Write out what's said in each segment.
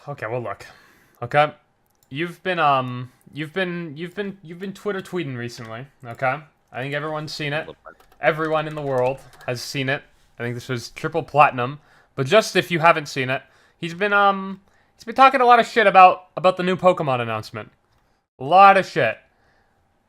Okay, well look. Okay. You've been Twitter tweeting recently, okay? I think everyone's seen A it. little bit. Everyone in the world has seen it. I think this was triple platinum. But just if you haven't seen it, he's been talking a lot of shit about the new Pokemon announcement. A lot of shit.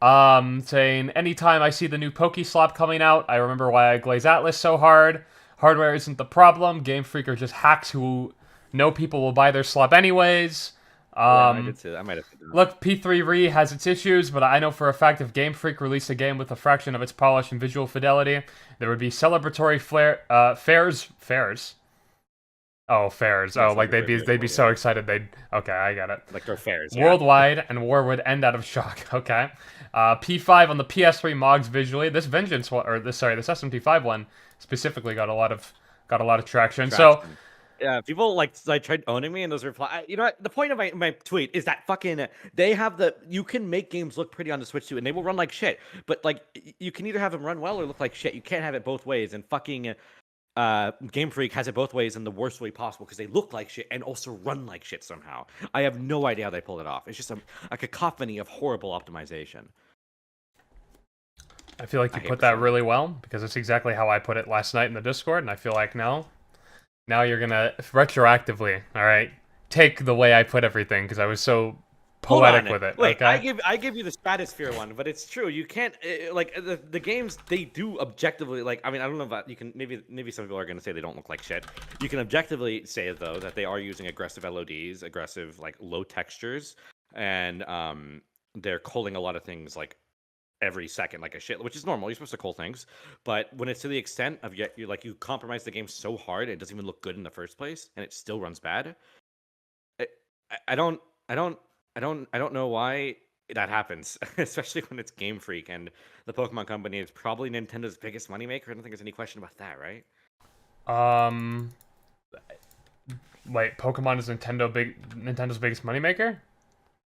Saying anytime I see the new Pokeslop coming out, I remember why I glaze Atlus so hard. Hardware isn't the problem. GameFreak are just hacks who know people will buy their slop anyways. Yeah, I Um, did say that. I might have said that. Look, P3 Re has its issues, but I know for a fact if Game Freak released a game with a fraction of its polish and visual fidelity, there would be celebratory fairs. Oh, fairs. Yeah, Oh, like they'd celebratory be fair is they'd be cool. so Yeah, excited they'd. Okay, I got it. like their fairs. Yeah. Worldwide, and war would end out of shock. Okay, P5 on the PS3 Mogs visually. This Vengeance one, or this SMT5 one specifically got a lot of traction. So Traction. Yeah, people like tried owning me, and those reply. You know what? The point of my tweet is that fucking they have you can make games look pretty on the Switch too, and they will run like shit. But like you can either have them run well or look like shit. You can't have it both ways. And fucking Game Freak has it both ways in the worst way possible because they look like shit and also run like shit somehow. I have no idea how they pull it off. It's just a cacophony of horrible optimization. I feel like I you hate put that Persona. really well because it's exactly how I put it last night in the Discord, and I feel like now you're gonna retroactively, all right, take the way I put everything because I was so Hold poetic on. with it. Wait, Okay. I give you the Stratosphere one, but it's true. You can't like the games they do objectively like I mean, I don't know about you can maybe some people are going to say they don't look like shit. You can objectively say though that they are using aggressive LODs, aggressive like low textures and they're culling a lot of things like every second like a shit, which is normal. You're supposed to cull things. But when it's to the extent of yet you like you compromise the game so hard it doesn't even look good in the first place and it still runs bad. I, I don't I don't I don't know why that happens, especially when it's Game Freak and the Pokemon Company is probably Nintendo's biggest moneymaker. I don't think there's any question about that, right? Um, wait, Pokemon is Nintendo's biggest moneymaker?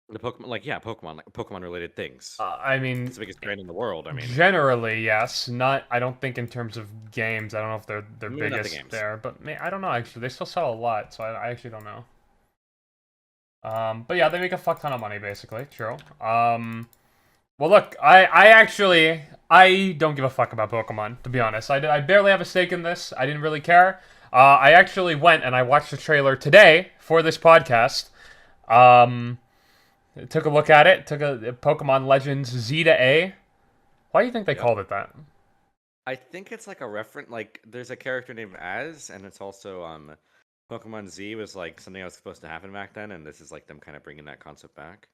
The Pokemon, like yeah, Pokemon, like Pokemon related things. I mean, It's the biggest brand in the world. I mean, generally, yes. Not. I don't think in terms of games. I don't know if they're maybe not the biggest games. there, but I don't know. Actually, they still sell a lot, so I actually don't know. But yeah, they make a fuck ton of money, basically. True. Well, look, I don't give a fuck about Pokemon, to be honest. I barely have a stake in this. I didn't really care. I actually went and I watched the trailer today for this podcast. Um, Took a look at it. Took a Pokemon Legends Z to A. Why do you think they Yep. called it that? I think it's like a reference. Like there's a character named Az, and it's also Pokemon Z was like something that was supposed to happen back then, and this is like them kind of bringing that concept back.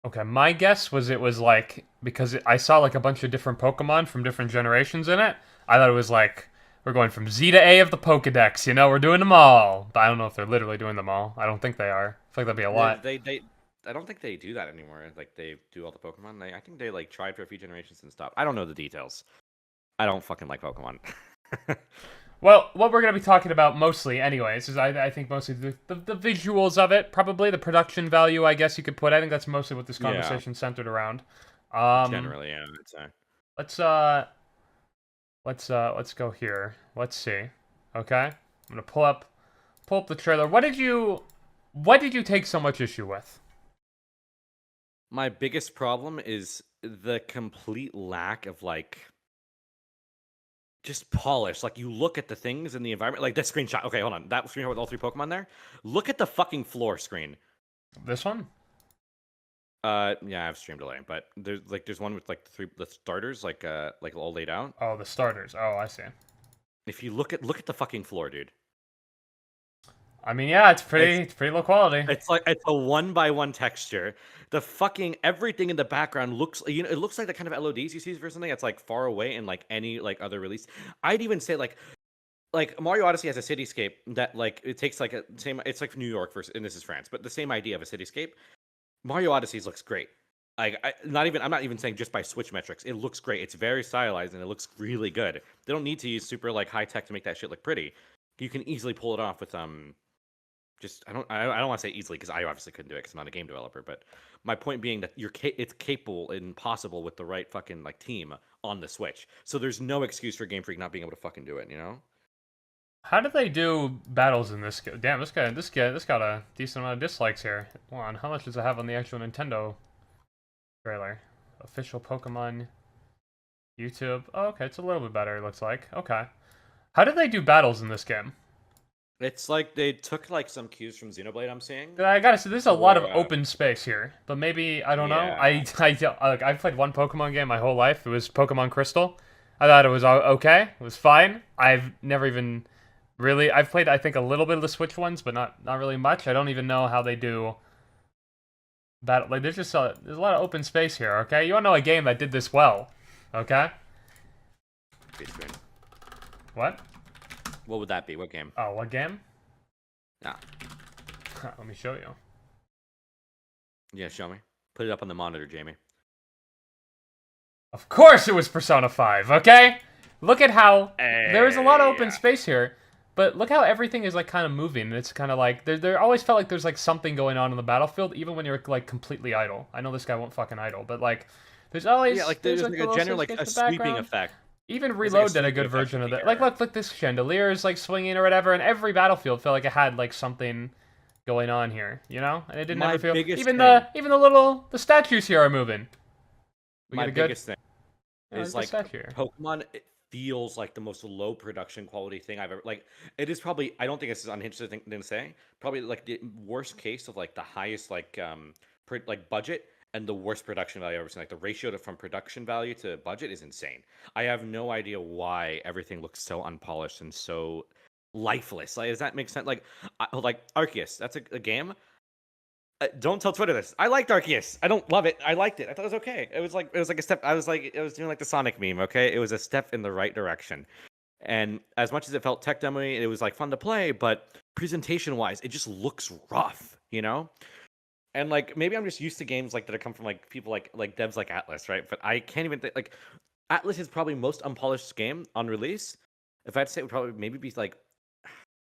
Okay, my guess was it was like because I saw like a bunch of different Pokemon from different generations in it. I thought it was like we're going from Z to A of the Pokedex. We're doing them all. But I don't know if they're literally doing them all. I don't think they are. I feel like that'd be a lot. They I don't think they do that anymore. Like they do all the Pokemon. I think they like tried for a few generations and stopped. I don't know the details. I don't fucking like Pokemon. Well, what we're gonna be talking about mostly, anyways, is I think mostly the visuals of it, probably the production value. I guess you could put. I think that's mostly what this Yeah, conversation centered around. Um, generally, yeah, I'd say. let's uh, let's go here. Let's see. Okay, I'm gonna pull up the trailer. What did you take so much issue with? My biggest problem is the complete lack of like just polish. Like you look at the things in the environment, like that screenshot. Okay, hold on. That screenshot with all three Pokemon there. Look at the fucking floor screen. This one? Yeah, I have stream delay, but there's one with like the starters like all laid out. Oh, the starters. Oh, I see. If you look at the fucking floor, dude. I mean, yeah, it's It's pretty low quality. it's like it's a one by one texture. The fucking everything in the background looks it looks like the kind of LODs you see for something that's like far away in like any like other release. I'd even say like Mario Odyssey has a cityscape that like it takes like a same it's like New York versus and this is France, but the same idea of a cityscape. Mario Odyssey's looks great. Like I'm not even saying just by Switch metrics. It looks great. It's very stylized and it looks really good. They don't need to use super like high tech to make that shit look pretty. You can easily pull it off with just I don't want to say easily because I obviously couldn't do it because I'm not a game developer. But my point being that it's capable and possible with the right fucking like team on the Switch. So there's no excuse for Game Freak not being able to fucking do it. You know? How did they do battles in this game? Damn, this got a decent amount of dislikes here. Hold on, how much does it have on the actual Nintendo trailer? Official Pokemon YouTube. Oh, okay, it's a little bit better, it looks like. Okay. How did they do battles in this game? It's like they took like some cues from Xenoblade. I'm seeing. I gotta say, there's a lot of Where, open space here, but maybe I don't know. Yeah. I've played one Pokemon game my whole life. It was Pokemon Crystal. I thought it was okay. It was fine. I've never even really. I've played I think a little bit of the Switch ones, but not really much. I don't even know how they do battle. Like there's there's a lot of open space here. Okay, you wanna know a game that did this well? Okay. Big screen. What? What would that be? What game? Oh, what game? Ah, Let me show you. yeah, show me. Put it up on the monitor, Jamie. Of course it was Persona 5, okay? Look at how there's a lot of open space here, but look how everything is like kind of moving. It's kind of like there always felt like there's like something going on in the battlefield, even when you're like completely idle. I know this guy won't fucking idle, but like there's always Yeah, like there's like a general like a sweeping effect. Even There's, Reload like, a did a sweeping good effect version in of the that. Like air. look, this chandelier is like swinging or whatever, and every battlefield felt like it had like something going on here, you know? And it didn't My ever feel biggest even thing- the statues here are moving. We My get a good biggest thing yeah, is there's a like statue here. Pokemon. It feels like the most low production quality thing I've ever like. It is probably. I don't think this is unhinged thing to say. Probably like the worst case of like the highest like like budget and the worst production value I've ever seen. Like the ratio from production value to budget is insane. I have no idea why everything looks so unpolished and so lifeless. Like, does that make sense? Like Arceus, that's a game. Don't tell Twitter this. I liked Arceus. I don't love it. I liked it. I thought it was okay. It was like a step. I was doing like the Sonic meme. Okay, it was a step in the right direction. And as much as it felt tech demoy, it was like fun to play. But presentation wise, it just looks rough. You know. And like maybe I'm just used to games like that come from like people like devs like Atlus, right? But I can't even think like Atlus is probably most unpolished game on release. If I had to say, it would probably maybe be like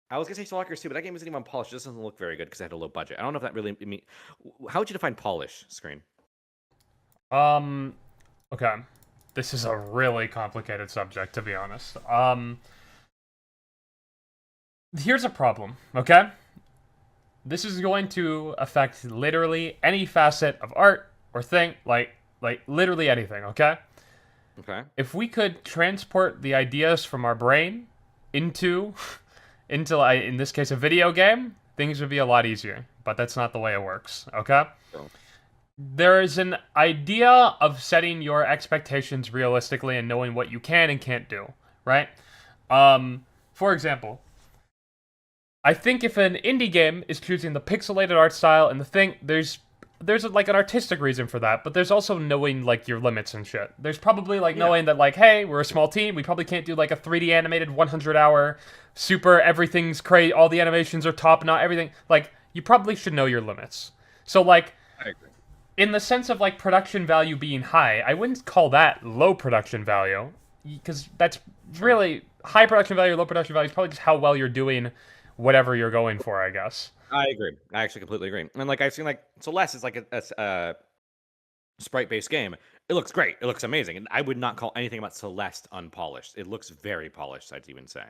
I was gonna say Stalkers too, but that game isn't even polished. It just doesn't look very good because it had a low budget. I don't know if that really mean. How would you define polish, Screen? Okay. This is a really complicated subject, to be honest. Here's a problem, okay? This is going to affect literally any facet of art or thing, like literally anything, okay? Okay. If we could transport the ideas from our brain into in this case a video game, things would be a lot easier. But that's not the way it works, okay? Cool. There is an idea of setting your expectations realistically and knowing what you can and can't do, right? For example, I think if an indie game is choosing the pixelated art style and the thing, there's like an artistic reason for that, but there's also knowing like your limits and shit. There's probably like knowing that like, hey, we're a small team, we probably can't do like a 3D animated 100-hour super everything's crazy, all the animations are top notch, everything. Like you probably should know your limits. So like, I agree. in the sense of like production value being high, I wouldn't call that low production value because that's really high production value, low production value is probably just how well you're doing whatever you're going for, I guess. I agree. I actually completely agree. And like I've seen like Celeste is like a sprite-based game. It looks great. It looks amazing. And I would not call anything about Celeste unpolished. It looks very polished, I'd even say.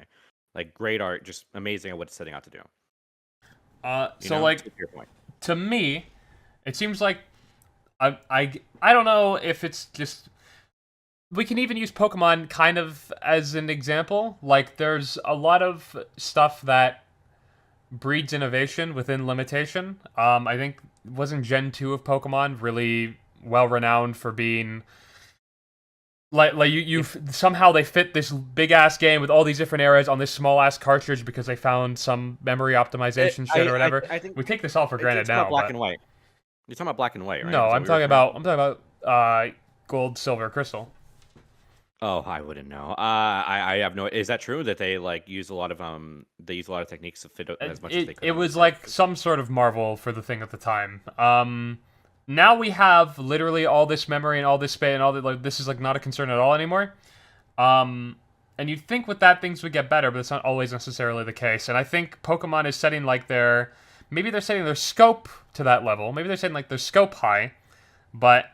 Like great art, just amazing at what it's setting out to do. So like to your point. to me, it seems like I don't know if it's just we can even use Pokemon kind of as an example. Like there's a lot of stuff that breeds innovation within limitation. I think wasn't Gen 2 of Pokemon really well renowned for being like you somehow they fit this big ass game with all these different areas on this small ass cartridge because they found some memory optimization shit or whatever. I think we take this all for granted it's now. about black but... and white. You're talking about black and white, right? No, Is that I'm what talking you're about gold, silver, crystal. Oh, I wouldn't know. I have no. Is that true that they like use a lot of they use a lot of techniques to fit as much as they could? It was like some sort of marvel for the thing at the time. Now we have literally all this memory and all this space and all that. Like this is like not a concern at all anymore. And you'd think with that things would get better, but it's not always necessarily the case. And I think Pokemon is setting like maybe they're setting their scope to that level. Maybe they're setting like their scope high, but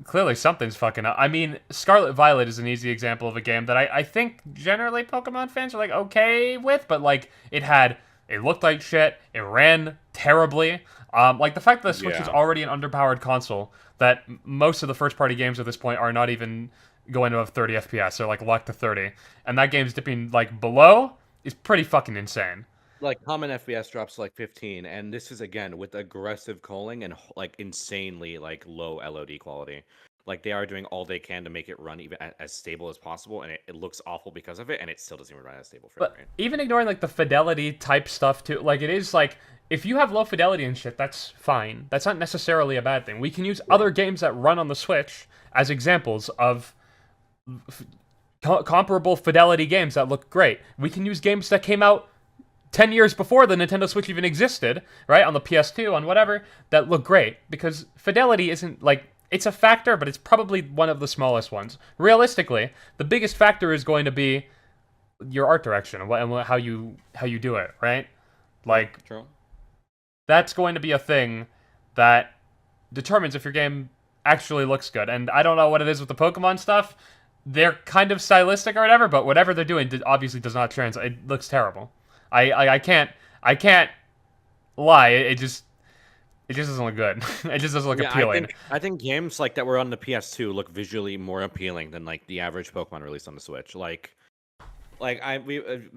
clearly something's fucking up. I mean, Scarlet Violet is an easy example of a game that I think generally Pokemon fans are like okay with, but like it looked like shit, it ran terribly. Like the fact that the Switch is Yeah. already an underpowered console, that most of the first party games at this point are not even going above 30 FPS, they're like locked to 30, and that game's dipping like below is pretty fucking insane. Like common FPS drops to like 15, and this is again with aggressive culling and like insanely like low LOD quality. Like they are doing all they can to make it run even as stable as possible, and it looks awful because of it, and it still doesn't even run as stable frame But rate. even ignoring like the fidelity type stuff too, like it is like if you have low fidelity and shit, that's fine. That's not necessarily a bad thing. We can use other games that run on the Switch as examples of comparable fidelity games that look great. We can use games that came out 10 years before the Nintendo Switch even existed, right? On the PS2, on whatever, that look great. Because fidelity isn't like, it's a factor, but it's probably one of the smallest ones. Realistically, the biggest factor is going to be your art direction and how you do it, right? Like, True. that's going to be a thing that determines if your game actually looks good. And I don't know what it is with the Pokemon stuff. They're kind of stylistic or whatever, but whatever they're doing obviously does not translate. It looks terrible. I can't lie. It just doesn't look good. It just doesn't look appealing. I think games like that were on the PS2 look visually more appealing than like the average Pokemon released on the Switch. We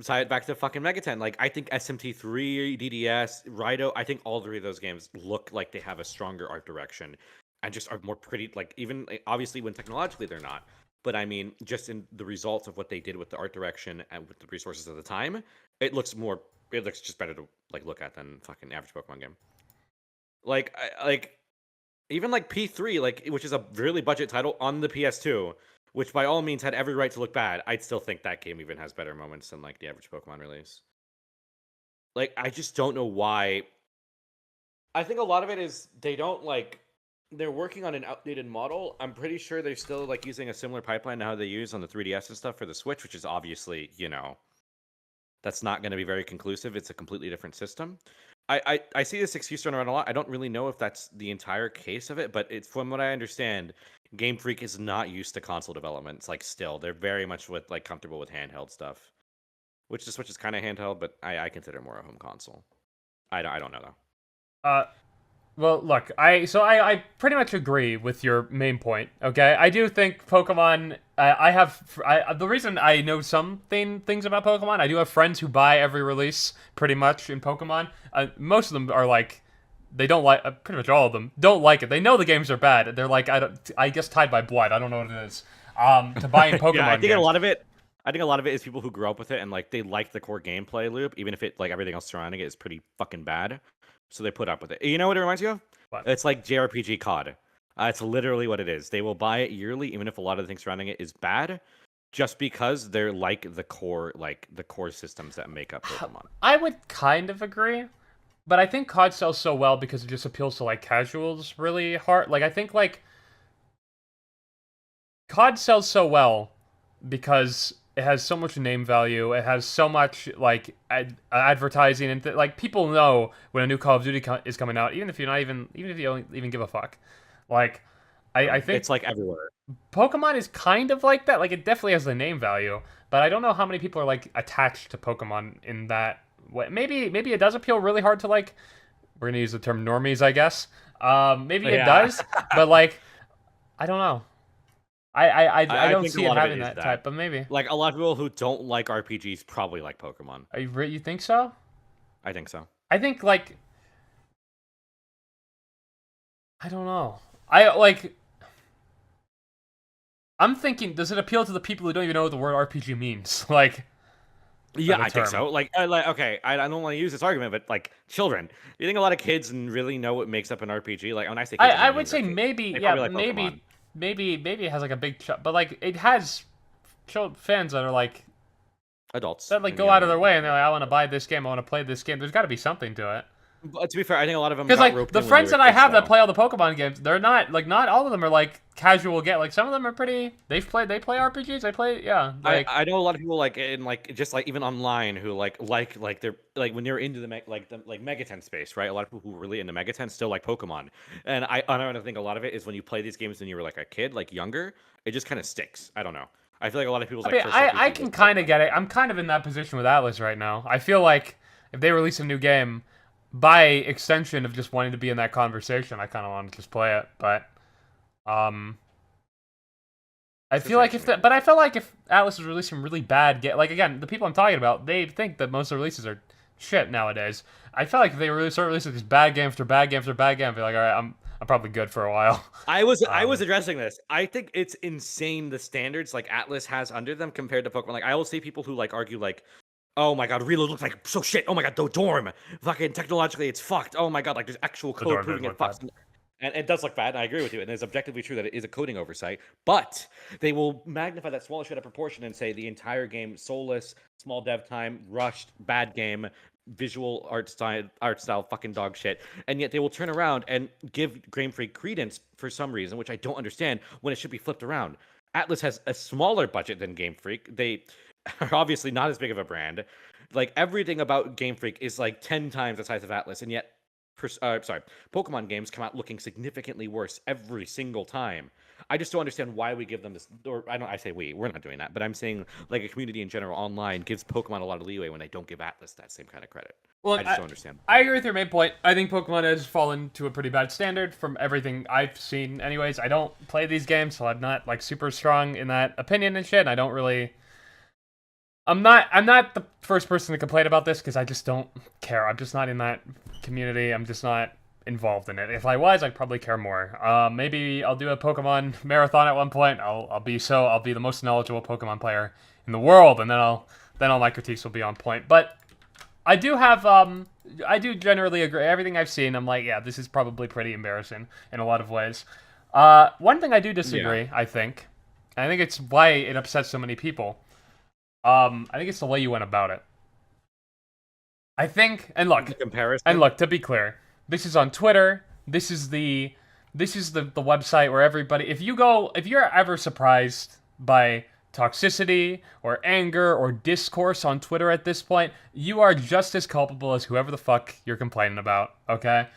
tie it back to fucking Megaten. Like I think SMT3, DDS, Raido. I think all three of those games look like they have a stronger art direction and just are more pretty. Like even obviously when technologically they're not. But I mean, just in the results of what they did with the art direction and with the resources of the time, it looks just better to like look at than fucking average Pokemon game. Like even like P3, like which is a really budget title on the PS2, which by all means had every right to look bad. I'd still think that game even has better moments than like the average Pokemon release. Like I just don't know why. I think a lot of it is they're working on an outdated model. I'm pretty sure they're still like using a similar pipeline to how they use on the 3DS and stuff for the Switch, which is obviously, that's not going to be very conclusive. It's a completely different system. I see this excuse thrown around a lot. I don't really know if that's the entire case of it, but it's from what I understand, Game Freak is not used to console development. It's like still, they're very much comfortable with handheld stuff, which the Switch is kind of handheld, but I consider more a home console. I don't know though. Well, look, I pretty much agree with your main point. Okay, I do think Pokemon. The reason I know some things about Pokemon. I do have friends who buy every release pretty much in Pokemon. Most of them are like, they don't like. Pretty much all of them don't like it. They know the games are bad. They're like, I guess tied by blood. I don't know what it is. To buying Pokemon. Yeah, I think games. a lot of it. I think a lot of it is people who grew up with it and like they like the core gameplay loop, even if it like everything else surrounding it is pretty fucking bad. So they put up with it. You know what it reminds you of? What? It's like JRPG COD. It's literally what it is. They will buy it yearly, even if a lot of the things surrounding it is bad, just because they're like the core systems that make up Pokemon. I would kind of agree, but I think COD sells so well because it just appeals to like casuals really hard. Like I think like COD sells so well because it has so much name value. It has so much like advertising and like people know when a new Call of Duty is coming out, even if you don't even give a fuck. Like, I think it's like everywhere. Pokemon is kind of like that. Like, it definitely has the name value, but I don't know how many people are like attached to Pokemon in that way. Maybe it does appeal really hard to like. We're gonna use the term normies, I guess. Maybe it does, but like, I don't know. I don't see it having that type, but maybe. Like a lot of people who don't like RPGs probably like Pokemon. You think so? I think so. I think like I don't know. I'm thinking, does it appeal to the people who don't even know what the word RPG means? Like, yeah, I think so. Okay, I don't want to use this argument, but like children, do you think a lot of kids really know what makes up an RPG? Like when I say kids, I would say maybe, yeah, like maybe it has like a big but like it has fans that are like adults that like go out of their way and they're like, I want to buy this game, I want to play this game. There's got to be something to it. But to be fair, I think a lot of them Because got like roped the in when friends they that were I kids, have that though. play all the Pokemon games, they're not all of them are like casual get. Like some of them are pretty. They play RPGs. They play like I know a lot of people like in like just like even online who like they're like when you're into the Megaten space, right? A lot of people who are really into Megaten still like Pokemon, and I don't think a lot of it is when you play these games when you were like a kid, like younger, it just kind of sticks. I don't know. I feel like a lot of people's I like mean, first I RPG can was kind of Pokemon. get it. I'm kind of in that position with Atlus right now. I feel like if they release a new game, by extension of just wanting to be in that conversation, I kind of want to just play it. But um, I It's feel like if interesting. that, but I feel like if Atlus is releasing really bad game, like again, the people I'm talking about, they think that most of the releases are shit nowadays. I feel like if they really start releasing these bad games after bad games after bad game, I'd be like, all right, I'm probably good for a while. I was addressing this. I think it's insane the standards like Atlas has under them compared to Pokemon. Like I will see people who like argue like, oh my god, Reload looks like so shit. Oh my god, the Dorm, fucking technologically it's fucked. Oh my god, like there's actual The code door does proving it look bad. fucks. And it does look bad, and I agree with you. And it's objectively true that it is a coding oversight. But they will magnify that small shit of proportion and say the entire game soulless, small dev time, rushed, bad game, visual art style, fucking dog shit. And yet they will turn around and give GameFreak credence for some reason, which I don't understand, when it should be flipped around. Atlas has a smaller budget than GameFreak. They are obviously not as big of a brand. Like everything about GameFreak is like 10 times the size of Atlas, and yet Pokemon games come out looking significantly worse every single time. I just don't understand why we give them this. Or I say we're not doing that, but I'm saying like a community in general online gives Pokemon a lot of leeway when they don't give Atlas that same kind of credit. Well, I just don't understand. I agree with your main point. I think Pokemon has fallen to a pretty bad standard from everything I've seen. Anyways, I don't play these games, so I'm not like super strong in that opinion and shit. And I don't really. I'm not the first person to complain about this because I just don't care. I'm just not in that community. I'm just not involved in it. If I was, I'd probably care more. Maybe I'll do a Pokemon marathon at one point. I'll be the most knowledgeable Pokemon player in the world, and then all my critiques will be on point. But I do generally agree. Everything I've seen, I'm like, yeah, this is probably pretty embarrassing in a lot of ways. One thing I do disagree, Yeah. I think, and I think it's why it upsets so many people. I think it's the way you went about it. I think, The comparison. to be clear, this is on Twitter. This is the website where everybody. If you're ever surprised by toxicity or anger or discourse on Twitter at this point, you are just as culpable as whoever the fuck you're complaining about. Okay,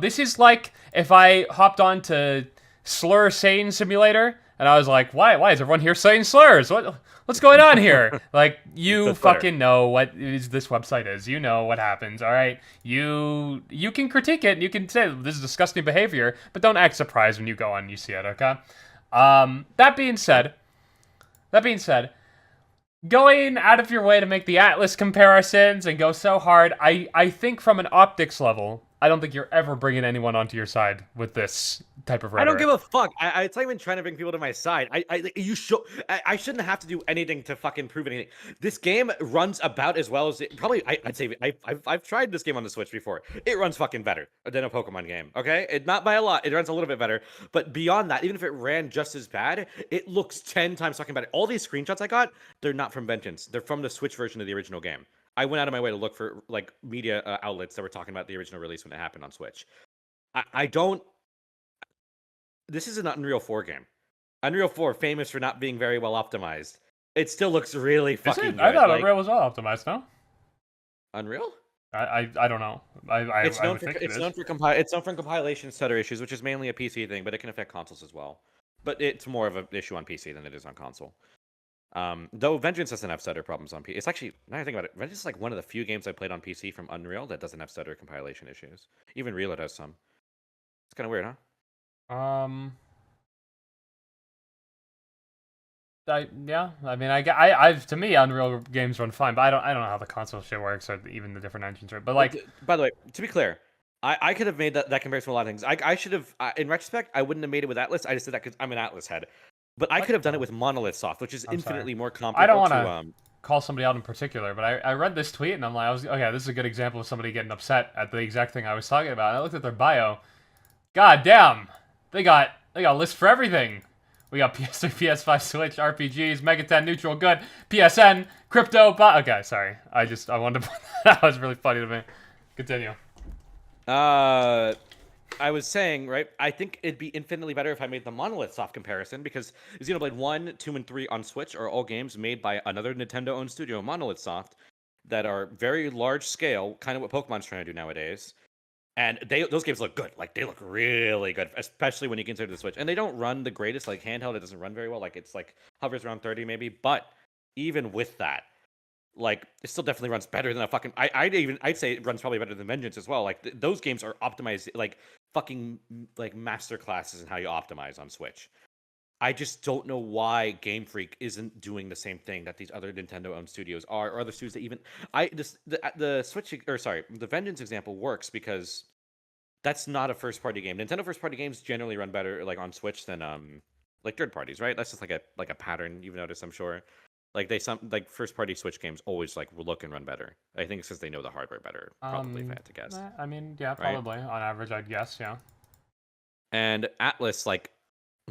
This is like if I hopped on to Slur Saying Simulator and I was like, why is everyone here saying slurs? What's going on here? Like, you That's Twitter. fucking know what this website is. You know what happens, all right? You can critique it and you can say this is disgusting behavior, but don't act surprised when you go on and you see it, okay? That being said, going out of your way to make the Atlas comparisons and go so hard, I think from an optics level, I don't think you're ever bringing anyone onto your side with this type of I don't rhetoric. give a fuck. It's not even trying to bring people to my side. I shouldn't have to do anything to fucking prove anything. This game runs about as well as it probably. I'd say I've tried this game on the Switch before. It runs fucking better than a Pokemon game. Okay, not by a lot. It runs a little bit better, but beyond that, even if it ran just as bad, it looks 10 times fucking better. All these screenshots I got, they're not from Vengeance. They're from the Switch version of the original game. I went out of my way to look for like media outlets that were talking about the original release when it happened on Switch. I don't. This is an Unreal 4 game. Unreal 4, famous for not being very well optimized. It still looks really Is fucking it? good. I thought Like, Unreal was all optimized, no? Unreal? I don't know. I would think it is. It's known for compilation stutter issues, which is mainly a PC thing, but it can affect consoles as well. But it's more of an issue on PC than it is on console. Though Vengeance doesn't have stutter problems on PC. It's actually, now I think about it, Vengeance is like one of the few games I played on PC from Unreal that doesn't have stutter compilation issues. Even Reload has some. It's kind of weird, huh? Yeah. I mean, I've to me, Unreal games run fine, but I don't know how the console shit works or even the different engines. Right? But like, By the way, to be clear, I could have made that comparison with a lot of things. I should have, in retrospect, I wouldn't have made it with Atlas. I just did that because I'm an Atlas head. But I could have done it with Monolith Soft, which is I'm sorry. infinitely more I comparable don't want to. to call somebody out in particular, but I read this tweet and I'm like, okay, this is a good example of somebody getting upset at the exact thing I was talking about. And I looked at their bio. God damn, they got lists for everything. We got PS3, PS5, Switch, RPGs, Megaten, Neutral, Good, PSN, Crypto, Okay, sorry. I wanted to point that out. That was really funny to me. Continue. I was saying, right? I think it'd be infinitely better if I made the Monolith Soft comparison because Xenoblade 1, 2, and 3 on Switch are all games made by another Nintendo-owned studio, Monolith Soft, that are very large scale, kind of what Pokemon's trying to do nowadays. And those games look good. Like, they look really good, especially when you consider the Switch. And they don't run the greatest. Like, handheld, it doesn't run very well. Like, it's like hovers around 30 maybe. But even with that, like, it still definitely runs better than a fucking. I'd say it runs probably better than Vengeance as well. Like, those games are optimized, like fucking like master classes in how you optimize on Switch. I just don't know why Game Freak isn't doing the same thing that these other Nintendo-owned studios are, or other studios that even the Switch, or sorry, the Vengeance example works because that's not a first-party game. Nintendo first-party games generally run better like on Switch than like third parties, right? That's just like a pattern you've noticed, I'm sure. Like first-party Switch games always like look and run better. I think it's because they know the hardware better, probably, if I had to guess. I mean, yeah, Right? probably on average, I'd guess, yeah. And Atlus, like,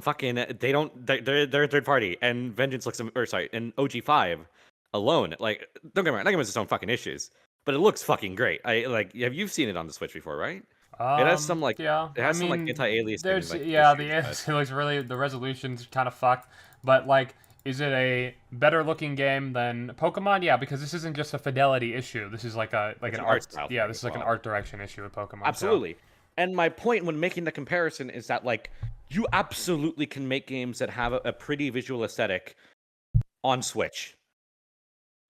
fucking, they don't. They're third party, and Vengeance looks, or sorry, and OG5 alone, like, don't get me wrong, that game has its own fucking issues, but it looks fucking great. I like. Have you seen it on the Switch before, right? It has some like, Yeah. it has I some like mean, anti-aliasing like yeah, issues, it looks really, the resolution's kind of fucked, but like, is it a better looking game than Pokemon? Yeah, because this isn't just a fidelity issue. This is like it's an an art art. style Yeah, thing this as is like an well. art direction issue with Pokemon. So. Absolutely. And my point when making the comparison is that like you absolutely can make games that have a pretty visual aesthetic on Switch.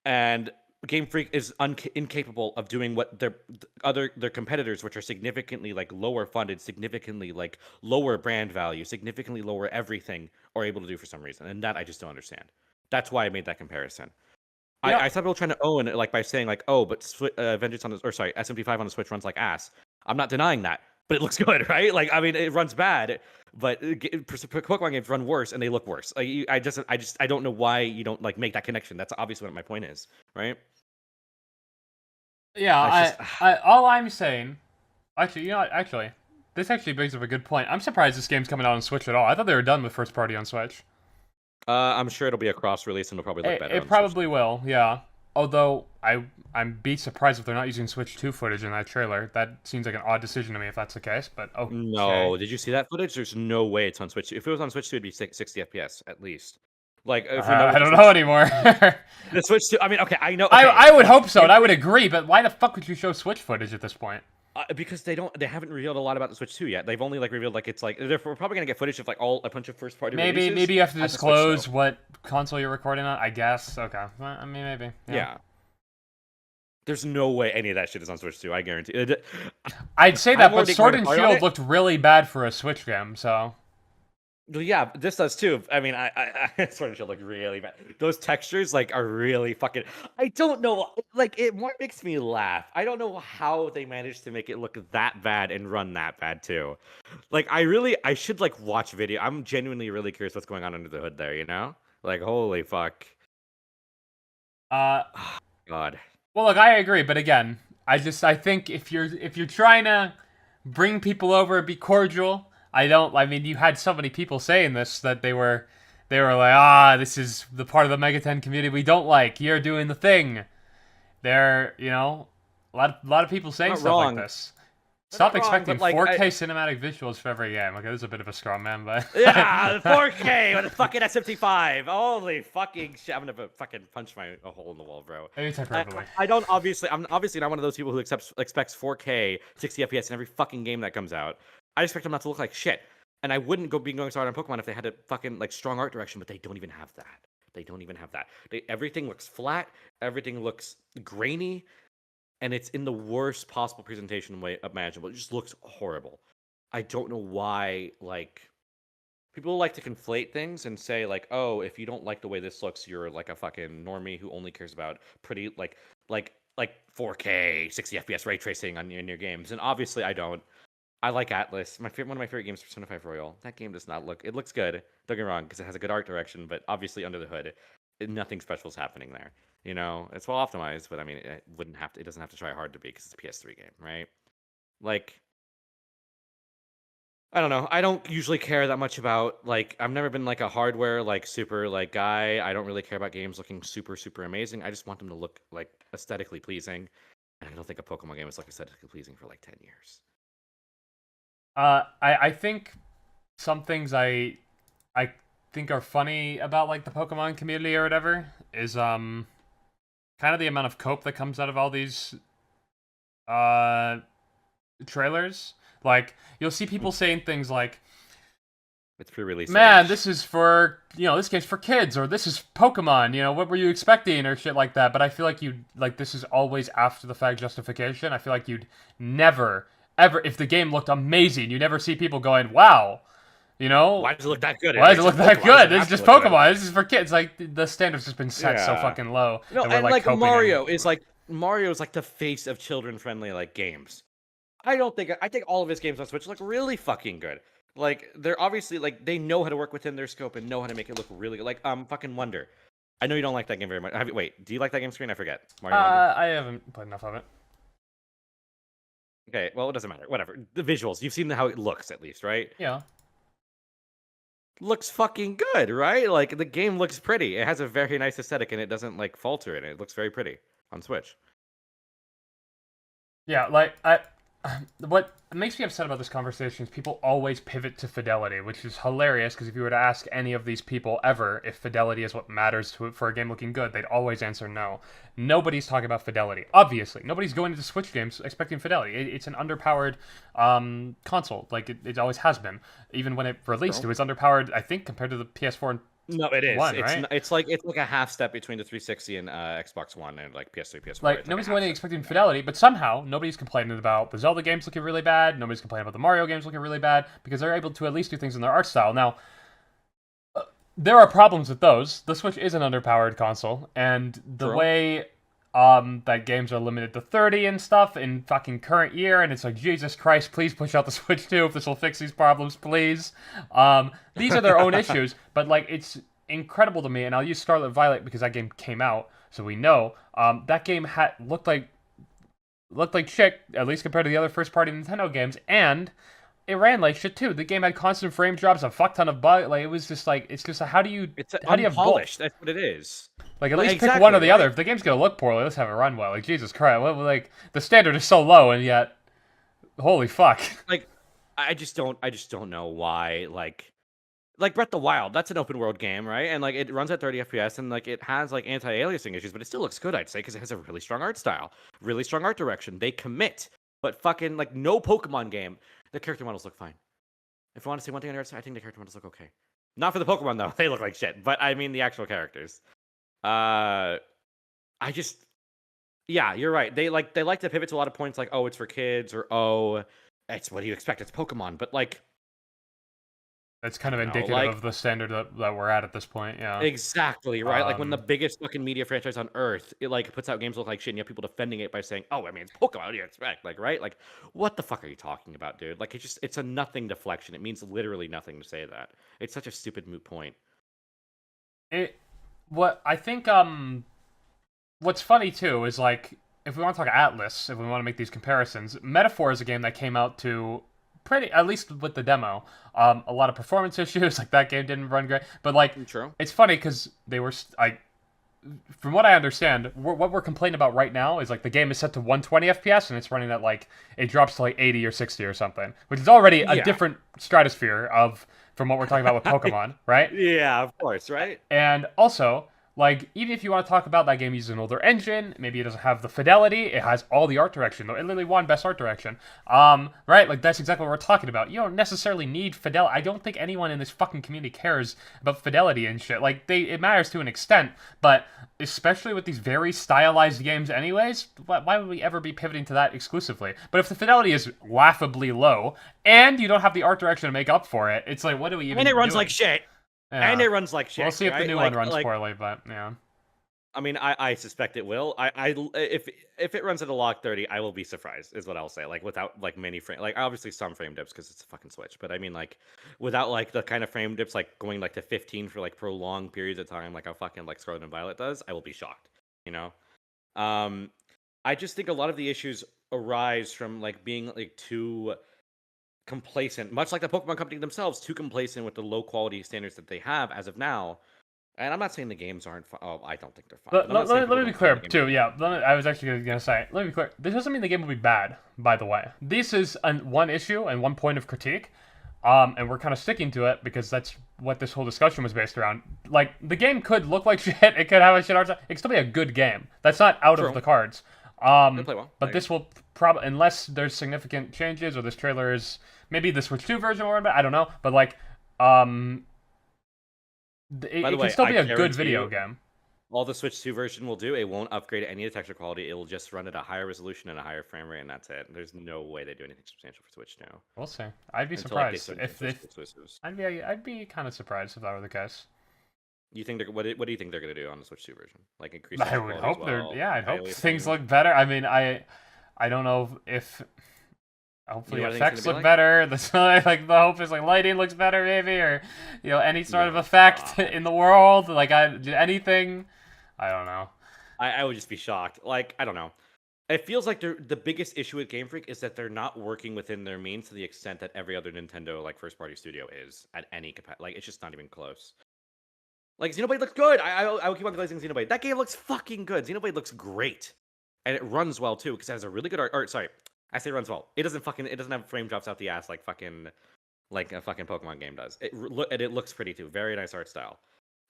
And Game Freak is incapable of doing what their competitors, which are significantly like lower funded, significantly like lower brand value, significantly lower everything, are able to do for some reason, and that I just don't understand. That's why I made that comparison. Yeah. I saw people trying to own it like by saying like, oh, but Vengeance on the, or sorry, SMT5 on the Switch runs like ass. I'm not denying that, but it looks good, right? Like, I mean, it runs bad, but Pokemon games run worse and they look worse. Like, I don't know why you don't like make that connection. That's obviously what my point is, right? Yeah, Just, all I'm saying, actually, you know what, actually, this actually brings up a good point. I'm surprised this game's coming out on Switch at all. I thought they were done with first party on Switch. I'm sure it'll be a cross release and it'll probably look better. It probably will, yeah. Although I'm be surprised if they're not using Switch 2 footage in that trailer. That seems like an odd decision to me if that's the case. But okay. No, did you see that footage? There's no way it's on Switch. If it was on Switch 2, it'd be 60 FPS at least. Like, if we know I don't know anymore. the Switch 2. I mean, okay, I know. Okay. I would hope so, and I would agree. But why the fuck would you show Switch footage at this point? Because they haven't revealed a lot about the Switch 2 yet. They've only like revealed like it's like we're probably gonna get footage of like a bunch of first party releases. Maybe you have to disclose what console you're recording on. I guess. Okay. Well, I mean, maybe. Yeah. There's no way any of that shit is on Switch 2. I guarantee it. I'd say that, but Sword and Shield looked really bad for a Switch game, so. Well, yeah, this does too. I mean, I Sword and Shield look really bad. Those textures like are really fucking. I don't know. Like, it more makes me laugh. I don't know how they managed to make it look that bad and run that bad too. Like, I should like watch video. I'm genuinely really curious what's going on under the hood there. You know, like, holy fuck. God. Well, look, I agree, but again, I think if you're trying to bring people over, be cordial. I mean, you had so many people saying this that they were like, this is the part of the Megaten community we don't like. You're doing the thing. They're, a lot of people saying stuff like this. Stop expecting 4K cinematic visuals for every game. Okay, this is a bit of a straw man, but yeah, 4K with a fucking SMT5. Holy fucking shit! I'm gonna fucking punch a hole in the wall, bro. I'm obviously not one of those people who expects 4K 60 FPS in every fucking game that comes out. I expect them not to look like shit, and I wouldn't be going so hard on Pokemon if they had a fucking like strong art direction, but they don't even have that. They don't even have that. Everything looks flat. Everything looks grainy. And it's in the worst possible presentation way imaginable. It just looks horrible. I don't know why, like, people like to conflate things and say, like, oh, if you don't like the way this looks, you're like a fucking normie who only cares about pretty, like 4K, 60 FPS ray tracing in your games. And obviously, I don't. I like Atlus. One of my favorite games is Persona 5 Royal. That game does not look. It looks good. Don't get me wrong, because it has a good art direction. But obviously, under the hood, nothing special is happening there. You know, it's well optimized, but I mean, it doesn't have to try hard to be because it's a PS3 game, right? Like, I don't know. I don't usually care that much about, like, I've never been like a hardware, like, super, like, guy. I don't really care about games looking super, super amazing. I just want them to look, like, aesthetically pleasing. And I don't think a Pokemon game is, like, aesthetically pleasing for, like, 10 years. I think some things I think are funny about like the Pokemon community or whatever is kind of the amount of cope that comes out of all these uh trailers. Like you'll see people saying things like, It's pre-release "Man, age. this is for this game's for kids," or "This is Pokemon." What were you expecting, or shit like that. But I feel like this is always after the fact justification. I feel like you'd never ever, if the game looked amazing, you never see people going, "Wow." You know, Why does it look that good? why does it It's look just that Pokemon. It good? doesn't This have is to just look good. Pokemon. This is for kids. Like the standard's just been set so Yeah. fucking low No, that we're and like like coping in. Mario's like the face of children-friendly like games. I think all of his games on Switch look really fucking good. Like they're obviously like they know how to work within their scope and know how to make it look really good. Like fucking Wonder. I know you don't like that game very much. Wait, do you like that game Screen? I forget. Mario Wonder. I haven't played enough of it. Okay, well it doesn't matter. Whatever. The visuals, you've seen how it looks at least, right? Yeah. Looks fucking good, right? Like the game looks pretty. It has a very nice aesthetic and it doesn't like falter in it. It looks very pretty on Switch. Yeah, what makes me upset about this conversation is people always pivot to fidelity, which is hilarious because if you were to ask any of these people ever if fidelity is what matters for a game looking good, they'd always answer no. Nobody's talking about fidelity. Obviously, nobody's going into Switch games expecting fidelity. It's an underpowered console, like it always has been. Even when it released, True. it was underpowered. I think compared to the PS4 and No, it is. One, It's right? it's like a half step between the 360 and Xbox One and like PS3, PS4. Like It's like a nobody's half going in step expecting between that. fidelity, but somehow nobody's complaining about the Zelda games looking really bad. Nobody's complaining about the Mario games looking really bad because they're able to at least do things in their art style. Now, there are problems with those. The Switch is an underpowered console, and the True. way that games are limited to 30 and stuff in fucking current year, and it's like, Jesus Christ, please push out the Switch 2 if this will fix these problems, please. These are their own issues, but like it's incredible to me, and I'll use Scarlet Violet because that game came out, so we know. That game had looked like shit, at least compared to the other first party Nintendo games, and it ran like shit too. The game had constant frame drops, a fuck ton of bugs. Like it was just like it's just how do you It's have both? unpolished. That's what it is. Like at Like, least pick one or exactly, the other. right? If the game's gonna look poorly, let's have it run well. Like Jesus Christ, like the standard is so low, and yet, holy fuck. Like I just don't know why like Breath of the Wild, that's an open world game, right? And like it runs at 30 FPS and like it has like anti-aliasing issues, but it still looks good, I'd say, because it has a really strong art style, really strong art direction. They commit, but fucking like no Pokemon game, the character models look fine. If I want to say one thing on the art style, I think the character models look okay. Not for the Pokemon though, they look like shit. But I mean the actual characters. I just yeah, you're right. They like to pivot to a lot of points like, oh, it's for kids, or oh, it's what do you expect? It's Pokemon. But like That's I kind of don't know, indicative like of the standard that we're at this point. Yeah. exactly, right? Like when the Um. biggest fucking media franchise on earth, it like puts out games that look like shit, and you have people defending it by saying, "Oh, I mean, it's Pokemon. What do you expect?" Like, right? Like, what the fuck are you talking about, dude? Like, it's a nothing deflection. It means literally nothing to say that. It's such a stupid moot point. It. What I think. What's funny too is like if we want to talk Atlus, if we want to make these comparisons, Metaphor is a game that came out to pretty, at least with the demo, a lot of performance issues. Like that game didn't run great, but like True. it's funny because they were like, from what I understand, what we're complaining about right now is like the game is set to 120 FPS and it's running at like it drops to like 80 or 60 or something, which is already a Yeah. different stratosphere of from what we're talking about with Pokemon, right? Yeah, of course, right? And also, like, even if you want to talk about that game uses an older engine, maybe it doesn't have the fidelity, it has all the art direction, though. It literally won Best Art Direction. Right? Like, that's exactly what we're talking about. You don't necessarily need fidelity. I don't think anyone in this fucking community cares about fidelity and shit. Like, it matters to an extent, but especially with these very stylized games anyways, why would we ever be pivoting to that exclusively? But if the fidelity is laughably low, and you don't have the art direction to make up for it, it's like, what do we even And it runs doing? like shit. Yeah. And it runs like shit. We'll see if the right? new like, one runs like, poorly, but yeah. I mean, I suspect it will. If it runs at a lock 30, I will be surprised. Is what I'll say. Like without like many frame, like obviously some frame dips because it's a fucking Switch. But I mean like without like the kind of frame dips like going like to 15 for like prolonged periods of time, like how fucking like Scarlet and Violet does, I will be shocked. You know, I just think a lot of the issues arise from like being like too complacent, much like the Pokemon company themselves, too complacent with the low quality standards that they have as of now, And I'm not saying the games aren't fun. Oh, I don't think they're fun. Let, But I'm not saying let people me be don't find clear the game too. fun. Yeah, I was actually gonna say. Let me be clear. This doesn't mean the game will be bad. By the way, this is one issue and one point of critique. And we're kind of sticking to it because that's what this whole discussion was based around. Like, the game could look like shit. It could have a shit art style. It could still be a good game. That's not out of True. the cards. They play well. But this will probably, unless there's significant changes or this trailer is maybe the Switch 2 version or I don't know. But like, By the it way, can still I be a good guarantee video you, game. all the Switch 2 version will do, it won't upgrade any of the texture quality. It will just run at a higher resolution and a higher frame rate, and that's it. There's no way they do anything substantial for Switch now. We'll see. I'd be Until like, they surprised start doing if exclusives. I'd be kind of surprised if that were the case. You think they're what do you think they're gonna do on the Switch 2 version? Like increase I texture would quality as hope they're well, yeah. I'd hope aliasing? things look better. I mean, I don't know if hopefully You know what I think effects it's gonna look be better. Like the hope is like lighting looks better maybe, or any sort of No. effect in the world. Like anything. I don't know. I would just be shocked. Like, I don't know. It feels like the biggest issue with Game Freak is that they're not working within their means to the extent that every other Nintendo like first party studio is at any capacity. Like, it's just not even close. Like, Xenoblade looks good. I will keep on glazing Xenoblade. That game looks fucking good. Xenoblade looks great, and it runs well too because it has a really good art. Or sorry, I say runs well. It doesn't have frame drops out the ass like a fucking Pokemon game does. And it looks pretty too. Very nice art style.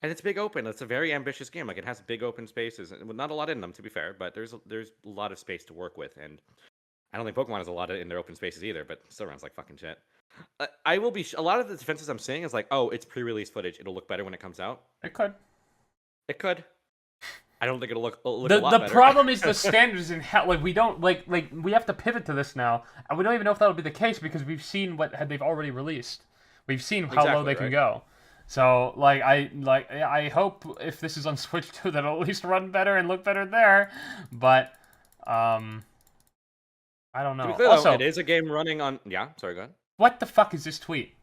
And it's big open. It's a very ambitious game. Like, it has big open spaces, and not a lot in them, to be fair. But there's a lot of space to work with, and I don't think Pokemon has a lot in their open spaces either. But it still runs like fucking shit. I will be. A lot of the defenses I'm seeing is like, oh, it's pre-release footage. It'll look better when it comes out. It could. It could. I don't think it'll look a lot The better. problem is the standards in hell. Like we don't like we have to pivot to this now, and we don't even know if that would be the case because we've seen what they've already released. We've seen how low they can go. So I hope if this is on Switch 2 that it'll at least run better and look better there. But I don't know. To be clear, Also, though, it is a game running on. Yeah, sorry, go ahead. what the fuck is this tweet?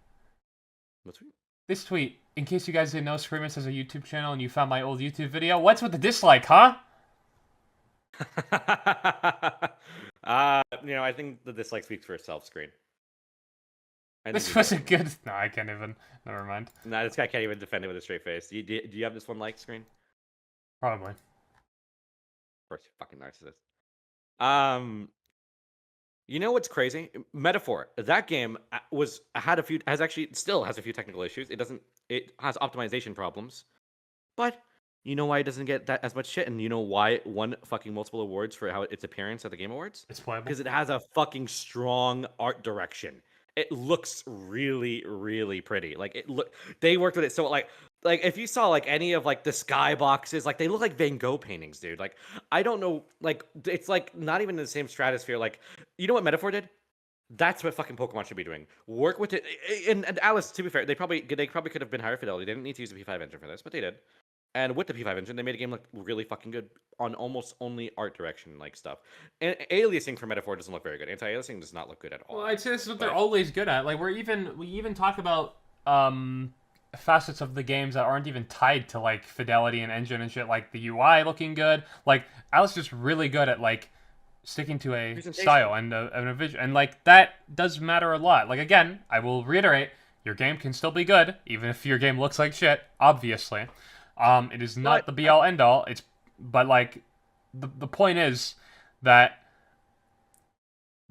What tweet? This tweet, in case you guys didn't know, Screamus has a YouTube channel and you found my old YouTube video. What's with the dislike, huh? I think the dislike speaks for itself. Screen. This was a good. No, I can't even. Never mind. Nah, this guy can't even defend it with a straight face. Do you have this one like Screen? Probably. Of course, you fucking narcissist. You know what's crazy? Metaphor. That game still has a few technical issues. It has optimization problems, but you know why it doesn't get that as much shit, and you know why it won fucking multiple awards for its appearance at the Game Awards? It's playable. Because it has a fucking strong art direction. It looks really, really pretty. Like they worked with it so like if you saw like any of like the skyboxes, like they look like Van Gogh paintings, dude. Like I don't know, like it's like not even in the same stratosphere. Like, you know what Metaphor did? That's what fucking Pokemon should be doing. Work with it. And Atlus, to be fair, they probably could have been higher fidelity. They didn't need to use the P5 engine for this, but they did. And with the P5 engine, they made a game look really fucking good on almost only art direction like stuff. And aliasing for Metaphor doesn't look very good. Anti-aliasing does not look good at all. Well, I'd say this is what they're always good at. Like we even talk about facets of the games that aren't even tied to like fidelity and engine and shit, like the UI looking good. Like Alice is really good at like sticking to a style and a vision, and like that does matter a lot. Like again, I will reiterate, your game can still be good even if your game looks like shit. Obviously, it is not the be all end all. But like the point is that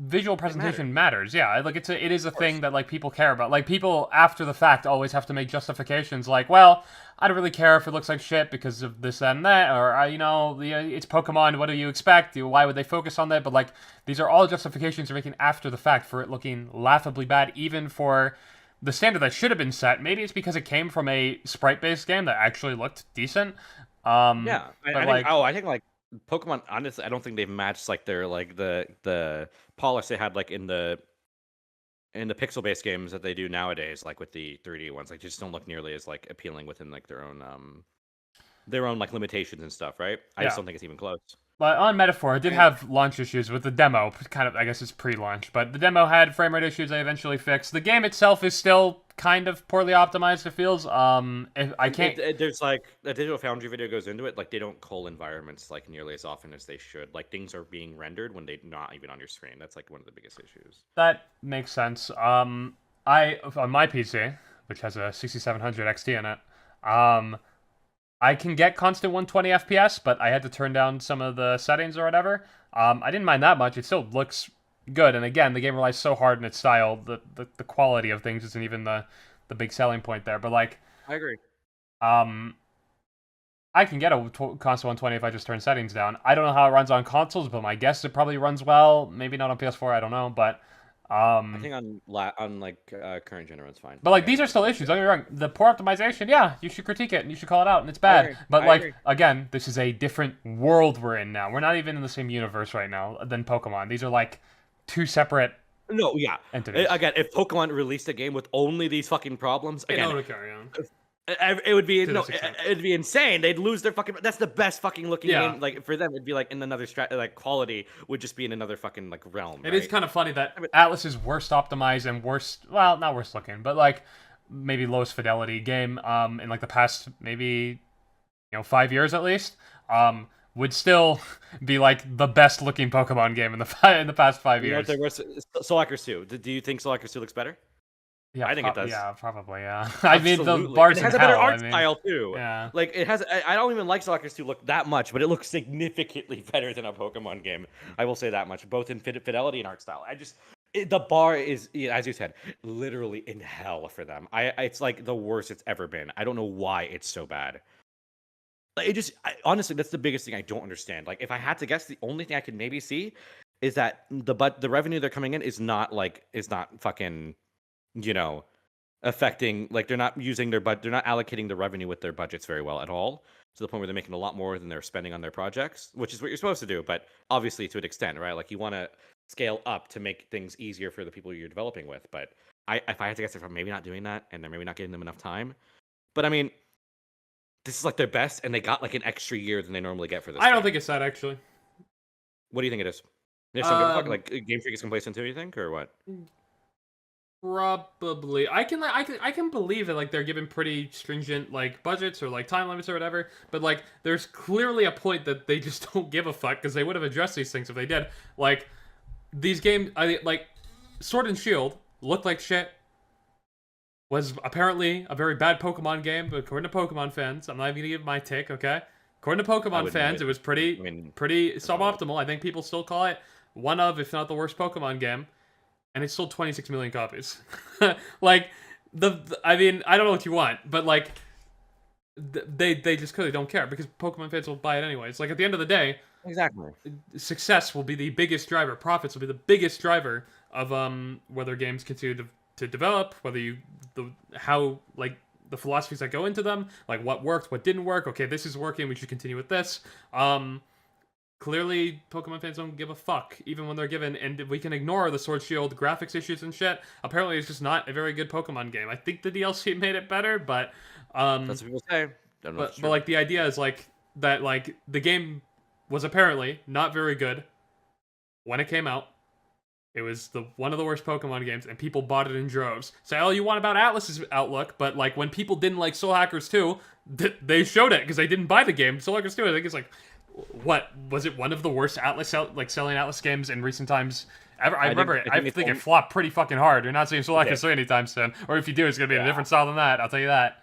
visual presentation matters. Yeah, like it is a thing that like people care about. Like people after the fact always have to make justifications like, well, I don't really care if it looks like shit because of this and that, or it's Pokemon, what do you expect? Why would they focus on that? But like these are all justifications you're making after the fact for it looking laughably bad, even for the standard that should have been set. Maybe it's because it came from a sprite-based game that actually looked decent. I think like Pokemon, honestly, I don't think they've matched like their like the polish they had like in the pixel-based games that they do nowadays, like with the 3D ones. Like, just don't look nearly as like appealing within like their own like limitations and stuff, right? I just don't think it's even close. But on Metaphor, it did have launch issues with the demo. Kind of, I guess it's pre-launch, but the demo had frame rate issues they eventually fixed. The game itself is still kind of poorly optimized, it feels. There's like a Digital Foundry video goes into it. Like, they don't cull environments like nearly as often as they should. Like, things are being rendered when they're not even on your screen. That's like one of the biggest issues. That makes sense. On my PC, which has a 6700 XT in it, I can get constant 120 FPS, but I had to turn down some of the settings or whatever. I didn't mind that much. It still looks good. And again, the game relies so hard in its style. The quality of things isn't even the big selling point there. But like, I agree. um, I can get a console 120 if I just turn settings down. I don't know how it runs on consoles, but my guess it probably runs well. Maybe not on PS4. I don't know, but I think on like current gen runs fine. But like these are still issues. Don't get me wrong. The poor optimization, yeah, you should critique it and you should call it out, and it's I bad. agree. But I like agree. again, this is a different world we're in now. We're not even in the same universe right now than Pokemon. These are like two separate No, yeah. entities. Again, if Pokemon released a game with only these fucking problems, Yeah, again, no, to carry on. it would be To no, this extent. it'd be insane. They'd lose their fucking. That's the best fucking looking Yeah. game. Like for them, it'd be like in another like quality would just be in another fucking like realm. It is kind of funny that Atlus is worst optimized and worst, well, not worst looking, but like maybe lowest fidelity game in like the past maybe 5 years at least. Would still be like the best looking Pokemon game in the past 5 You know years. what there was? Soul Hackers 2. Do you think Soul Hackers 2 looks better? Yeah, I think it does. Yeah, probably. Yeah, I mean the Absolutely. bars And it has in a better hell, art I mean, style too. Yeah. Like it has. I don't even like Soul Hackers 2 look that much, but it looks significantly better than a Pokemon game. I will say that much, both in fidelity and art style. The bar is, as you said, literally in hell for them. It's like the worst it's ever been. I don't know why it's so bad. Like, honestly, that's the biggest thing I don't understand. Like, if I had to guess, the only thing I could maybe see is that the revenue they're coming in is not fucking, affecting, like they're not using they're not allocating the revenue with their budgets very well at all, to the point where they're making a lot more than they're spending on their projects, which is what you're supposed to do, but obviously to an extent, right? Like you want to scale up to make things easier for the people you're developing with. But if I had to guess, they're maybe not doing that, and they're maybe not giving them enough time. But I mean, this is like their best, and they got like an extra year than they normally get for this. I don't think it's that actually. What do you think it is? There's some like Game Freak is complacent too, you think, or what? Probably. I can believe that like they're given pretty stringent like budgets or like time limits or whatever, but like there's clearly a point that they just don't give a fuck, because they would have addressed these things if they did. Like these games, like Sword and Shield looked like shit. Was apparently a very bad Pokemon game, but according to Pokemon fans, I'm not even gonna give my take, okay? According to Pokemon fans, it was pretty suboptimal. I think people still call it one of, if not the worst Pokemon game. And it sold 26 million copies. Like, I mean, I don't know what you want, but like, they just clearly don't care, because Pokemon fans will buy it anyways. Like, at the end of the day, Exactly. success will be the biggest driver. Profits will be the biggest driver of whether games continue to develop, how like the philosophies that go into them, like what worked, what didn't work. Okay, this is working, we should continue with this. Clearly, Pokemon fans don't give a fuck, even when they're given, and we can ignore the Sword Shield graphics issues and shit. Apparently, it's just not a very good Pokemon game. I think the DLC made it better, but That's what people say. Don't know if it's but true. like the idea is like that, like the game was apparently not very good when it came out. It was one of the worst Pokemon games, and people bought it in droves. Say all you want about Atlus's outlook, but like when people didn't like Soul Hackers 2, they showed it because they didn't buy the game. Soul Hackers 2, I think, is like, what was it? One of the worst selling Atlus games in recent times ever. I think it flopped pretty fucking hard. You're not seeing Soul Hackers 3 anytime soon, or if you do, it's gonna be in a different style than that. I'll tell you that.